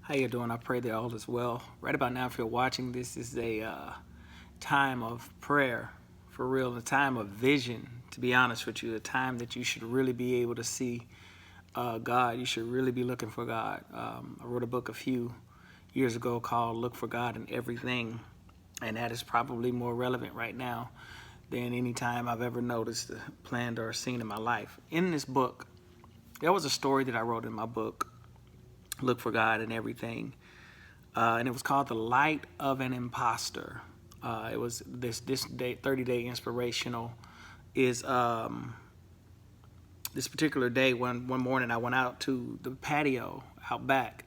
How you doing? I pray that all is well. Right about now, if you're watching, this is a time of prayer, for real, a time of vision, to be honest with you, a time that you should really be able to see God. You should really be looking for God. I wrote a book a few years ago called Look for God in Everything, and that is probably more relevant right now than any time I've ever noticed, planned, or seen in my life. In this book, there was a story that I wrote in my book, Look for God in Everything, and it was called The Light of an Imposter. It was this day, 30-day inspirational is this particular day. One morning I went out to the patio out back,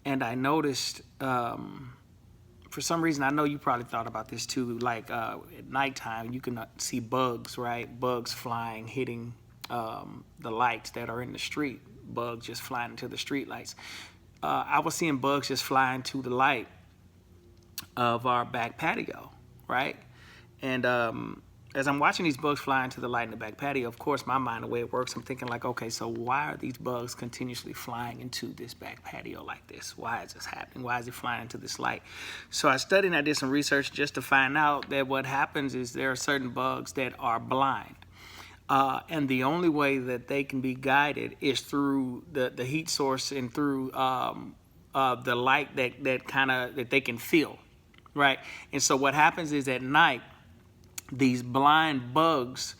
and I noticed, for some reason, I know you probably thought about this too, like at nighttime you can see bugs, right? Bugs flying, hitting the lights that are in the street. Bugs just flying into the street lights. I was seeing bugs just flying to the light of our back patio, right? And as I'm watching these bugs fly into the light in the back patio, of course, my mind, the way it works, I'm thinking like, okay, so why are these bugs continuously flying into this back patio like this? Why is this happening? Why is it flying into this light? So I studied and I did some research just to find out that what happens is there are certain bugs that are blind. And the only way that they can be guided is through the heat source and through the light that they can feel, right? And so what happens is at night, these blind bugs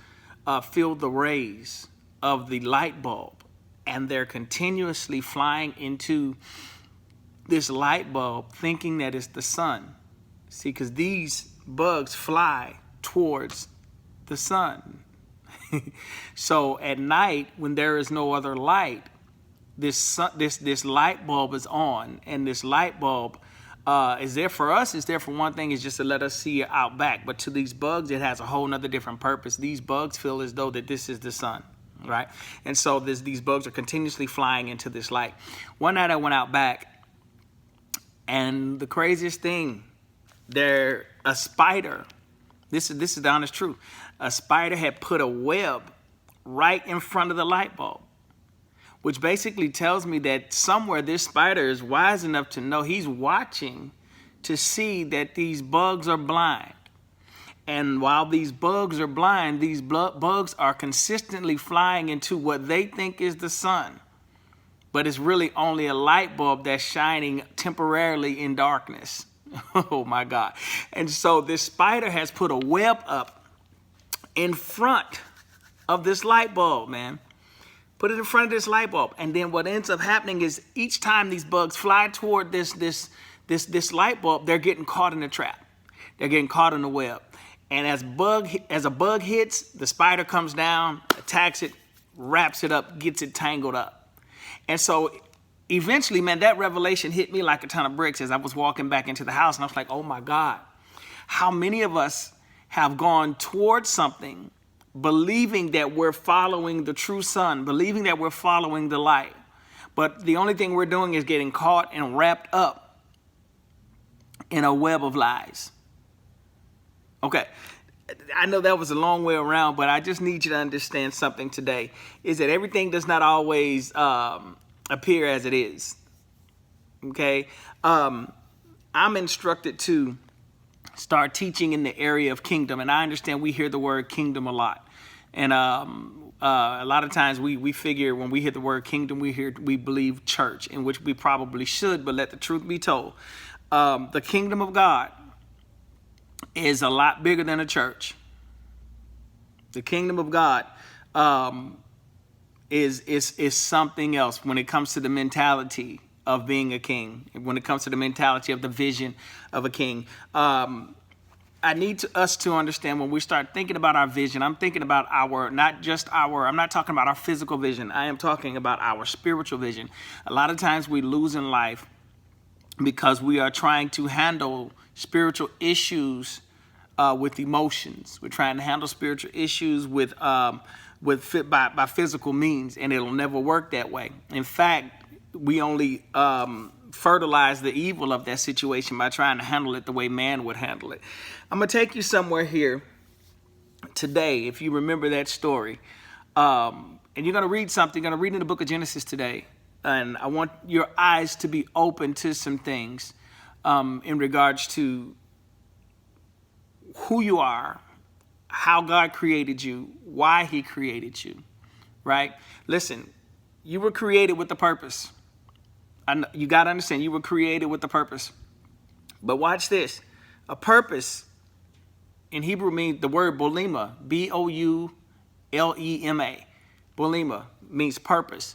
feel the rays of the light bulb, and they're continuously flying into this light bulb thinking that it's the sun. See, because these bugs fly towards the sun. So at night, when there is no other light, this light bulb is on, and this light bulb is there for us. It's there for one thing, is just to let us see out back. But to these bugs, it has a whole nother different purpose. These bugs feel as though that this is the sun, right? And so these bugs are continuously flying into this light. One night I went out back, and the craziest thing, a spider. This is the honest truth. A spider had put a web right in front of the light bulb, which basically tells me that somewhere this spider is wise enough to know he's watching to see that these bugs are blind. And while these bugs are blind, these bugs are consistently flying into what they think is the sun. But it's really only a light bulb that's shining temporarily in darkness. Oh my God. And so this spider has put a web up in front of this light bulb, man. Put it in front of this light bulb. And then what ends up happening is each time these bugs fly toward this light bulb, they're getting caught in the trap. They're getting caught in the web. And as a bug hits, the spider comes down, attacks it, wraps it up, gets it tangled up. And so eventually, man, that revelation hit me like a ton of bricks as I was walking back into the house. And I was like, oh my God, how many of us have gone towards something believing that we're following the true sun, believing that we're following the light. But the only thing we're doing is getting caught and wrapped up in a web of lies. Okay, I know that was a long way around, but I just need you to understand something today, is that everything does not always appear as it is. Okay, I'm instructed to start teaching in the area of kingdom, and I understand we hear the word kingdom a lot, and a lot of times we figure when we hear the word kingdom, we believe church, in which we probably should, but let the truth be told, the kingdom of God is a lot bigger than a church. The kingdom of God is something else when it comes to the mentality of being a king, when it comes to the mentality of the vision of a king. I need us to understand, when we start thinking about our vision, I'm thinking about I'm not talking about our physical vision. I am talking about our spiritual vision. A lot of times we lose in life because we are trying to handle spiritual issues with emotions. We're trying to handle spiritual issues by physical means, and it'll never work that way. In fact, we only fertilize the evil of that situation by trying to handle it the way man would handle it. I'm going to take you somewhere here today, if you remember that story. And you're going to read something. You're going to read in the book of Genesis today. and I want your eyes to be open to some things in regards to who you are, how God created you, why he created you, right? Listen, you were created with a purpose. You got to understand, you were created with a purpose. But watch this. A purpose in Hebrew means the word bolema, Boulema. Bolema means purpose.